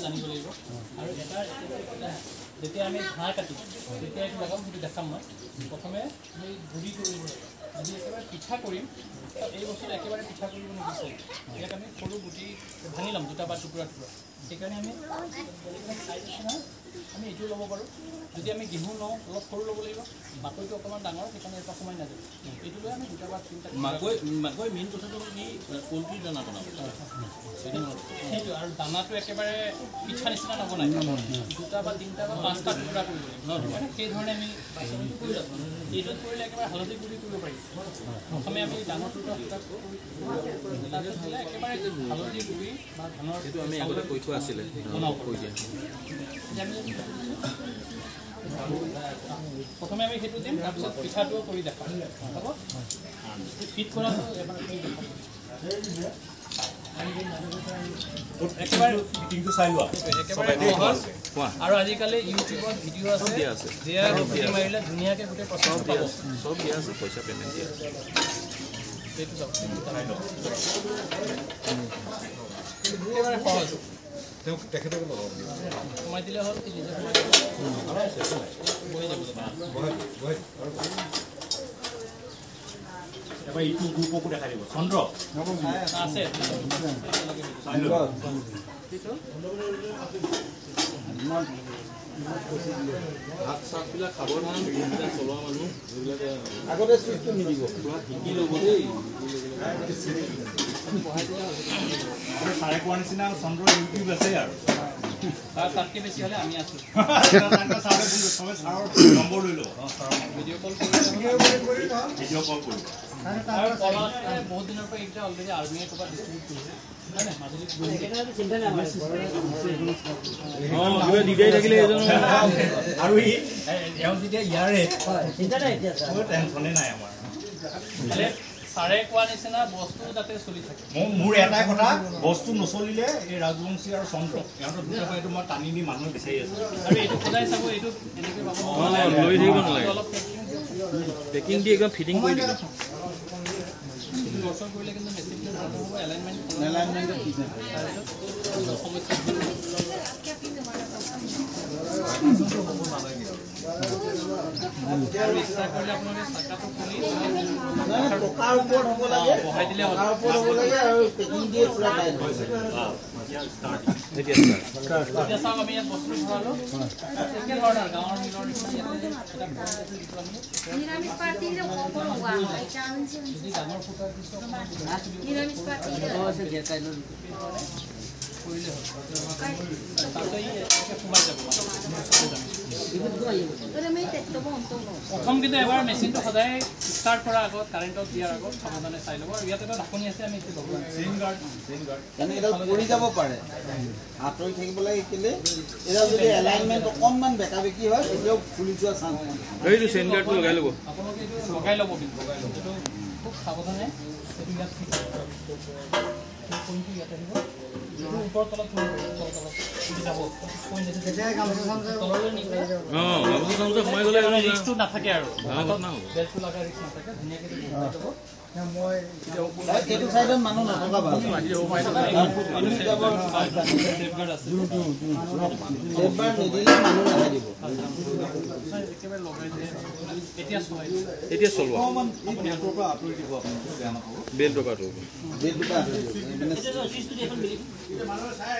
জানিব লাগিব আৰু এটা যেতিয়া আমি ঘাঁহ কাটি তেতিয়া এইটো লগাম সেইটো দেখাম মই প্ৰথমে আমি গুড়ি কৰিব লাগিব যদি একেবাৰে পিঠা কৰিম এই বস্তুটো একেবাৰে পিঠা কৰিব নিবিচাৰিম ইয়াক আমি সৰু গুটি ভাঙি ল'ম দুটা বা টুকুৰা টুকুৰা সেইকাৰণে আমি আমি এইটো ল'ব পাৰোঁ যদি আমি ঘেঁহু লওঁ অলপ সৰু ল'ব লাগিব মাকৈটো অকণমান ডাঙৰ সেইকাৰণে এটা সময় নাযাব এইটো লৈ আমি দুটা বা তিনিটা মাকৈ মেইন কথাটো কি পলট্ৰিৰ দানা বনাব সেইটো আৰু দানাটো একেবাৰে পিঠা নিচিনা নবনাই দুটা বা তিনিটা বা পাঁচটা টুকুৰা কৰিব লাগিব মানে সেইধৰণে আমি কৰি ল'ম এইটোত কৰিলে একেবাৰে হালধি গুড়ি কৰিব পাৰিম প্ৰথমে আমি ডাঙৰ টুকুৰা দিলে একেবাৰে হালধি গুড়ি বা ধানৰ এইটো আমি আগতে কৈ থোৱা আছিলে বনাব কৈ দিয়া প্ৰথমে আমি সেইটো দিম তাৰপিছত পিঠাটোও কৰি দেখাম হ'ব ফিট কৰাটো এবাৰ আৰু আজিকালি ইউটিউবত ভিডিঅ' আছে মাৰিলে ধুনীয়াকৈ গোটেই প্ৰচেছ পাব চব দিয়া আছে পইচা পেমেণ্ট দিয়া আছে একেবাৰে সহজ সোমাই দিলে হ'ল নিজে এবাৰ ইটো গ্ৰুপকো দেখাই দিব চন্দ্ৰ আছে ভাত চাতবিলাক খাব নহয় যিবিলাক চলোৱা মানুহ যিবিলাকে আগতে চুইচটো নিদিব শিকি ল'ব দেই চাৰে কোৱা নিচিনা চন্দ্ৰ ইউটিউব আছে আৰু তাতকৈ বেছি হ'লে আমি আছোঁ নম্বৰ লৈ ল'ব ভিডিঅ' কল ভিডিঅ' কল কৰিব আৰু বহুত দিনৰ পৰা এইকেইটা অলৰেডি আৰ্মিয়ে ক'ৰবাত ডিষ্ট্ৰিবিউট কৰিছে আৰু এওঁ যেতিয়া ইয়াৰে টেনশ্যনে নাই আমাৰ চাৰে কোৱা নিচিনা বস্তু যাতে চলি থাকে মোৰ এটাই কথা বস্তু নচলিলে এই ৰাজবংশী আৰু চন্দ্ৰ ইহঁতৰ দুটা এইটো মই টানি নি মানুহে বিচাৰি আছো আৰু এইটো সদায় চাব এইটো এনেকৈ পাব লৈ থাকিব নালাগে অলপ পেকিং দি একদম ফিটিং কৰি দিব বছৰ কৰিলে কিন্তু মেচিনটো ভাল নহ'ব এলাইনমেণ্ট সমস্যা ইচ্ছা কৰিলে আপোনালোকে চাকাটো খুলি বহাই দিলে এতিয়া চাওক আমি ইয়াত বস্তু ভৰালোঁ একে ধৰণৰ গাঁৱৰ মিলৰ যদি ডাঙৰ ফুটাৰ পিছত কৰিলে হ'ল তাতে সোমাই যাব প্ৰথম কিন্তু এবাৰ মেচিনটো সদায় ষ্টাৰ্ট কৰাৰ আগত কাৰেণ্টত দিয়াৰ আগত সাৱধানে চাই ল'ব আৰু ইয়াত এটা ঢাকনি আছে আমি এইটো লগোৱা পৰি যাব পাৰে আঁতৰি থাকিব লাগে কেলে এডাল যদি এলাইনমেণ্ট অকণমান বেকা বেকি হয় তেতিয়াও ফুলি যোৱা চান্স এইটো চেইন গাৰ্ডটো লগাই ল'ব আপোনালোকে এইটো লগাই ল'ব কিন্তু এইটো খুব সাৱধানে এইটো ইয়াত পইণ্টটো ইয়াত আহিব ওপৰ তলত সোমাই গ'লে ৰিক্সটো নাথাকে আৰু বেলটো লগা ৰিক্স নাথাকে ধুনীয়াকৈ এইটো চাইডত মানুহ নথকা ভাল নিদিলে মানুহ নাথাকিব এতিয়া চলাই এতিয়া চলোৱা বেলটোৰ পৰা আঁতৰি দিব আপোনালোকে বেয়া নাপাব বেলটোৰ পৰা মানুহে চাই